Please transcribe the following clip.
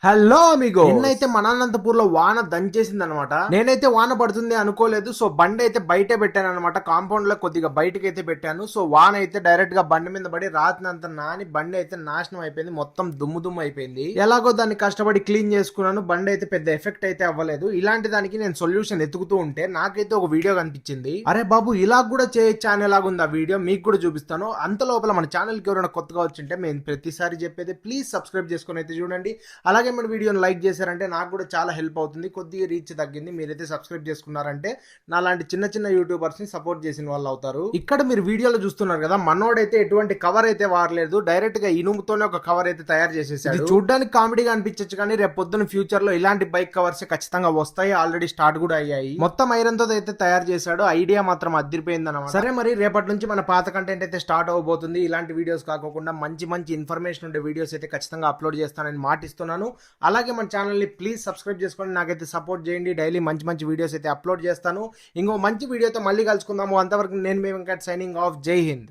Hello amigo, నిన్నైతే మనానంతపూర్ లో వాన దంచేసింది అనమాట. నేనైతే వాన పడుతుంది అనుకోలేదు. సో బండి అయితే బయటే పెట్టాను అనమాట. కాంపౌండ్ లో కొద్దిగా బయటకి అయితే పెట్టాను. సో వాన అయితే డైరెక్ట్ గా బండి మీద పడి రాత్రినంత నాని బండి అయితే నాశనం అయిపోయింది. మొత్తం దుమ్ము దుమ్ము అయిపోయింది. ఎలాగో దాన్ని కష్టపడి క్లీన్ చేసుకున్నాను. బండి అయితే పెద్ద ఎఫెక్ట్ అయితే అవ్వలేదు. ఇలాంటి దానికి నేను సొల్యూషన్ ఎత్తుకుతూ ఉంటే నాకైతే ఒక వీడియో కనిపించింది. అరే బాబు, ఇలా కూడా చేయొచ్చా అనేలాగుంది ఆ వీడియో. మీకు కూడా చూపిస్తాను. అంత లోపల మన ఛానల్ కి ఎవరైనా కొత్తగా వచ్చింటే మేము ప్రతిసారి చెప్పేది ప్లీజ్ సబ్స్క్రైబ్ చేసుకుని అయితే చూడండి. అలాగే మన వీడియోని లైక్ చేశారంటే నాకు కూడా చాలా హెల్ప్ అవుతుంది. కొద్దిగా రీచ్ తగ్గింది. మీరైతే సబ్స్క్రైబ్ చేసుకున్నారంటే నాలాంటి చిన్న చిన్న యూట్యూబర్స్ ని సపోర్ట్ చేసిన వాళ్ళు అవుతారు. ఇక్కడ మీరు వీడియోలో చూస్తున్నారు కదా, మనోడైతే ఎటువంటి కవర్ అయితే వాడలేదు. డైరెక్ట్ గా ఇనుముతోనే ఒక కవర్ అయితే తయారు చేసేసాడు. ఇది చూడడానికి కామెడీగా అనిపించచ్చు, కానీ రేపు పొద్దున ఫ్యూచర్ లో ఇలాంటి బైక్ కవర్స్ ఖచ్చితంగా వస్తాయి. ఆల్రెడీ స్టార్ట్ కూడా అయ్యాయి. మొత్తం ఐరన్ తో అయితే తయారు చేశాడు. ఐడియా మాత్రం అదిరిపోయింది అన్నమాట. సరే, మరి రేపటి నుంచి మన పాత కంటెంట్ అయితే స్టార్ట్ అవబోతుంది. ఇలాంటి వీడియోస్ కాకుండా మంచి మంచి ఇన్ఫర్మేషన్ ఉండే వీడియోస్ అయితే ఖచ్చితంగా అప్లోడ్ చేస్తానని మాటిస్తున్నాను. అలాగే మన ఛానల్ని ప్లీజ్ సబ్స్క్రైబ్ చేసుకోండి. నాకైతే సపోర్ట్ చేయండి. డైలీ మంచి మంచి వీడియోస్ అయితే అప్లోడ్ చేస్తాను. ఇంకో మంచి వీడియోతో మళ్ళీ కలుసుకుందాము. అంతవరకు నేను మీ వెంకట్ సైనింగ్ ఆఫ్. జై హింద్.